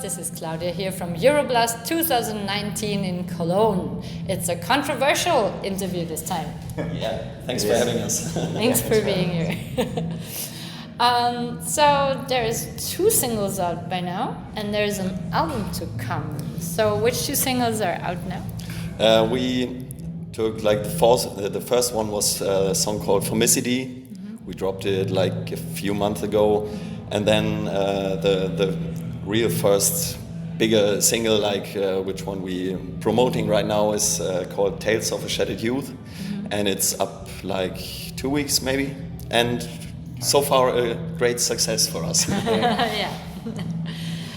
This is Claudia here from Euroblast 2019 in Cologne. It's a controversial interview this time. Yeah, thanks for having us. Thanks for being here. So there's 2 singles out by now, and there's an album to come. So which 2 singles are out now? We took the first one was a song called Formicity. Mm-hmm. We dropped it like a few months ago, and then the real first bigger single, which one we promoting right now, is called Tales of a Shattered Youth, mm-hmm. and it's up like 2 weeks maybe, and so far a great success for us. Yeah.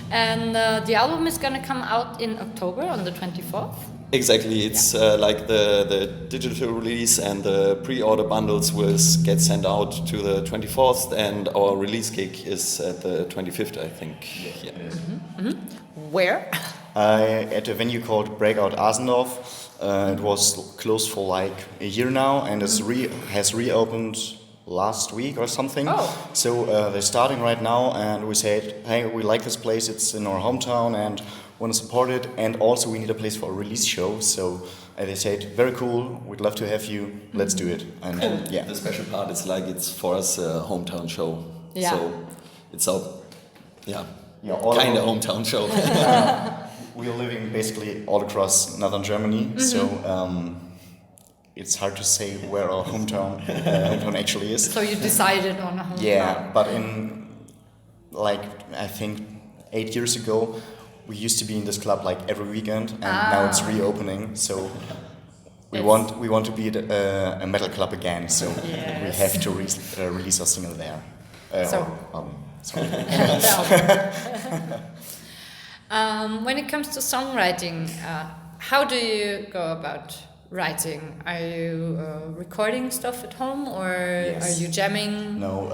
And the album is gonna come out in October on the 24th. Exactly, it's like the digital release, and the pre-order bundles will get sent out to the 24th, and our release gig is at the 25th, I think. Yeah. Mm-hmm. Mm-hmm. Where? At a venue called Breakout Asendorf. It was closed for like a year now, and has reopened last week or something. Oh. So they're starting right now, and we said, hey, we like this place, it's in our hometown, and want to support it, and also we need a place for a release show. So they said, very cool, we'd love to have you, let's do it. And yeah. The special part is it's for us a hometown show. Yeah. So it's our kind of hometown show. We're living basically all across northern Germany, mm-hmm. So it's hard to say where our hometown actually is. So you decided on a hometown. Yeah, but in I think 8 years ago, we used to be in this club every weekend, and now it's reopening. So we want to be a metal club again. So yes. We have to release a single there. When it comes to songwriting, how do you go about writing? Are you recording stuff at home, or yes. Are you jamming? No,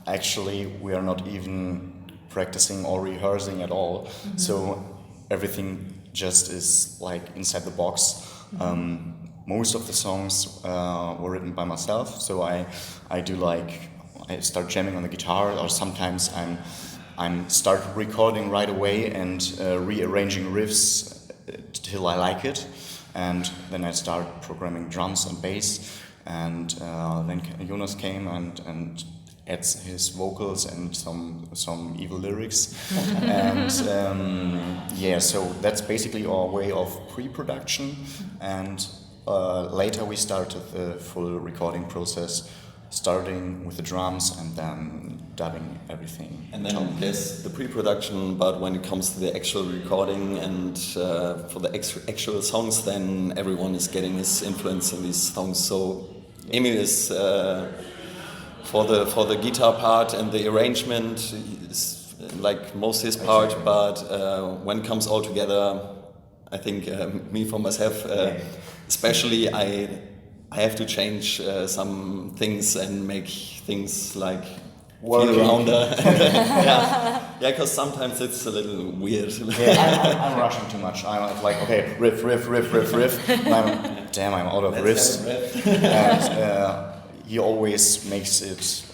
actually, we are not even practicing or rehearsing at all. Mm-hmm. So everything just is inside the box. Mm-hmm. Most of the songs were written by myself. So I start jamming on the guitar, or sometimes I'm start recording right away and rearranging riffs till I like it. And then I start programming drums and bass, and then Jonas came and adds his vocals and some evil lyrics. And so that's basically our way of pre-production. And later we started the full recording process, starting with the drums and then dubbing everything. And then there's the pre-production, but when it comes to the actual recording and for the actual songs, then everyone is getting his influence in these songs. So Emil is for the guitar part and the arrangement is most his part, but when it comes all together, I think me for myself, especially I have to change some things and make things feel rounder. Because sometimes it's a little weird. Yeah, I'm rushing too much. I'm okay, riff. I'm out of riffs. And he always makes it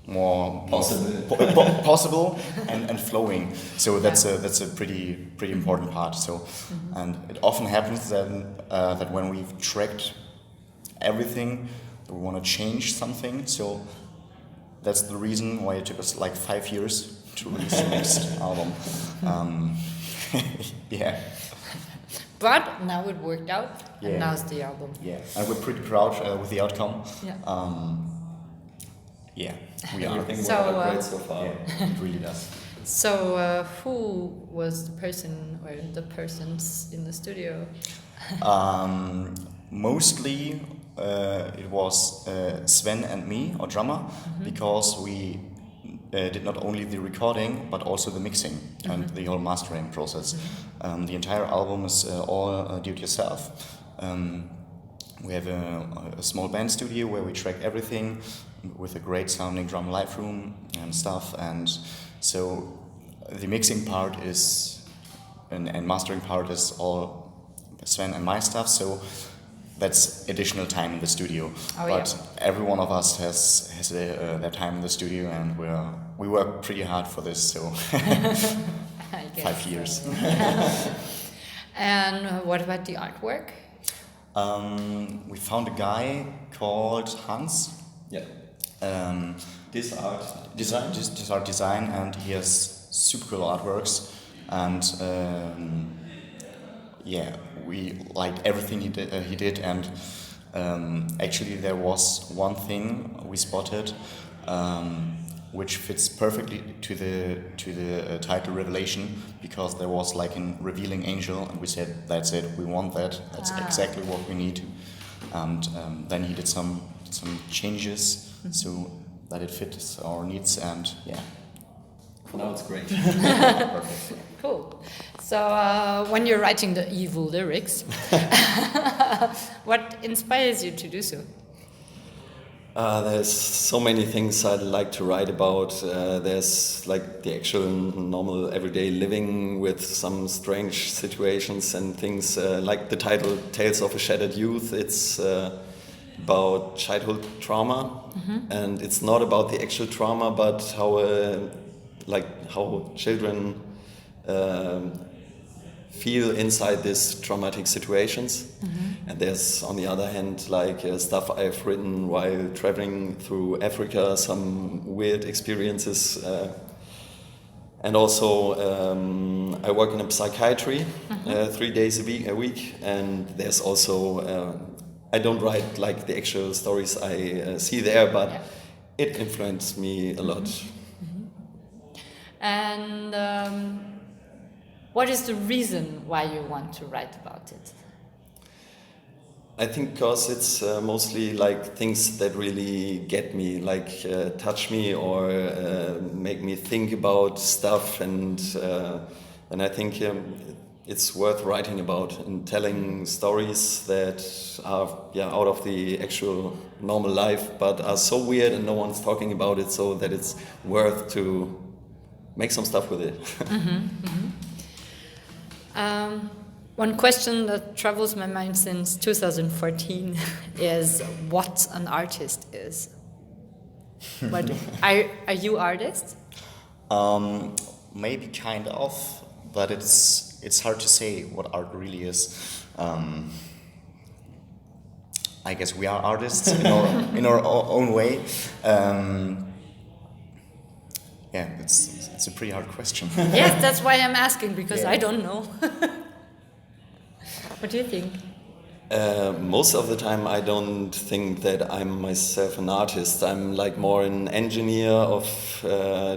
more possible and flowing. So that's a pretty important part. So, mm-hmm. And it often happens that when we've tracked everything, we want to change something. So that's the reason why it took us 5 years to release the next album. Yeah. But now it worked out, and now's the album. Yeah, and we're pretty proud with the outcome. Yeah. We are. Everything worked out great so far. Yeah, it really does. So who was the person or the persons in the studio? Mostly it was Sven and me, our drummer, mm-hmm. because we did not only the recording but also the mixing, mm-hmm. and the whole mastering process. Mm-hmm. The entire album is all do it yourself. We have a small band studio where we track everything with a great sounding drum live room and stuff, and so the mixing part is and mastering part is all Sven and my stuff, so that's additional time in the studio. But every one of us has their time in the studio, and we work pretty hard for this. So I guess. 5 years. And what about the artwork? We found a guy called Hans. Yeah. This art design, and he has super cool artworks, and yeah, we liked everything he did, and actually there was one thing we spotted which fits perfectly to the title Revelation, because there was like a revealing angel, and we said, that's it, we want that, that's exactly what we need. And then he did some changes so that it fits our needs, and yeah. Now it's great. Perfect. Cool. So when you're writing the evil lyrics, what inspires you to do so? There's so many things I'd like to write about. There's like the actual normal everyday living with some strange situations and things, like the title Tales of a Shattered Youth. It's about childhood trauma, and it's not about the actual trauma, but how children feel inside these traumatic situations. And there's, on the other hand, like stuff I've written while traveling through Africa, some weird experiences. And also, I work in a psychiatry 3 days a week, and there's also, I don't write like the actual stories I see there, but it influenced me a lot. And what is the reason why you want to write about it? I think because it's mostly like things that really get me, like touch me or make me think about stuff, and I think it's worth writing about and telling stories that are out of the actual normal life, but are so weird and no one's talking about it, so that it's worth to make some stuff with it. One question that troubles my mind since 2014 is what an artist is. Are you artists? Maybe kind of, but it's hard to say what art really is. I guess we are artists in our own way. Yeah, it's a pretty hard question. Yes, that's why I'm asking, because I don't know. What do you think? Most of the time I don't think that I'm myself an artist. I'm like more an engineer of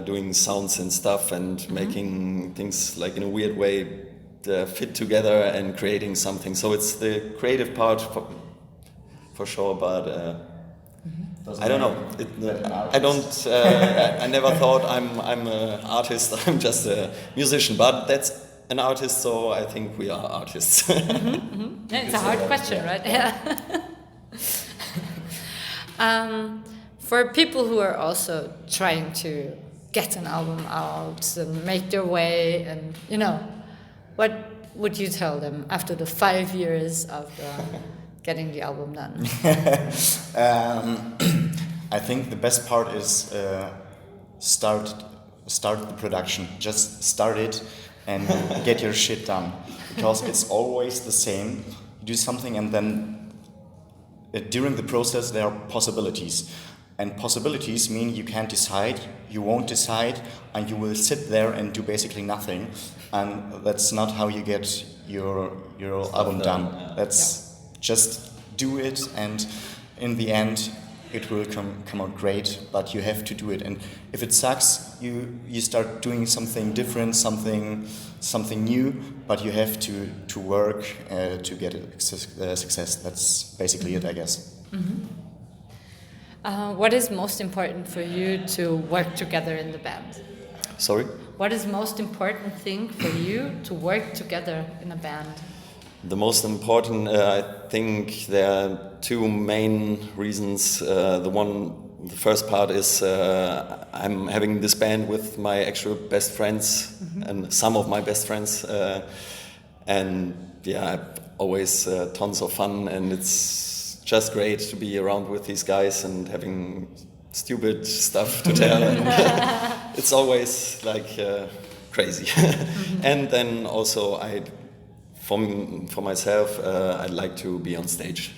doing sounds and stuff and making things like in a weird way fit together and creating something. So it's the creative part for sure, but I don't know. I don't. I never thought I'm an artist. I'm just a musician, but that's an artist, so I think we are artists. Yeah, it's a hard question, right? Yeah. For people who are also trying to get an album out and make their way, and what would you tell them after the 5 years of getting the album done? I think the best part is start the production. Just start it and get your shit done, because it's always the same. You do something, and then during the process there are possibilities, and possibilities mean you can't decide, you won't decide, and you will sit there and do basically nothing, and that's not how you get your album done. That's just do it, and in the end it will come out great, but you have to do it. And if it sucks, you start doing something different, something new, but you have to work to get a success. That's basically it, I guess. What is most important for you to work together in the band? Sorry? What is most important thing for you to work together in a band? The most important, I think there are two main reasons. The first part is I'm having this band with my actual best friends and some of my best friends, and I've always tons of fun, and it's just great to be around with these guys and having stupid stuff to tell. And it's always like crazy. And then also for myself, I like to be on stage.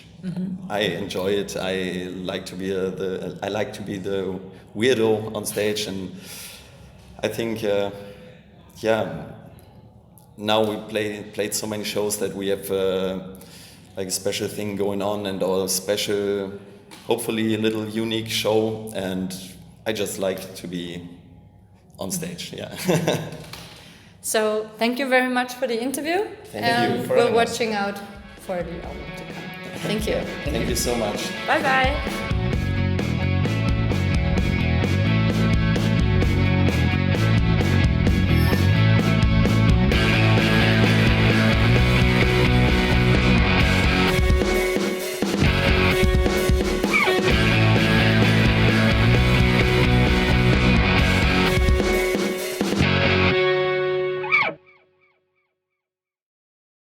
I enjoy it. I like to be the weirdo on stage, and I think now we played so many shows that we have like a special thing going on, and a special, hopefully a little unique show, and I just like to be on stage. Yeah. So thank you very much for the interview. Thank you for we're having us. watching out for the album to come. Thank you. Thank you so much. Bye bye.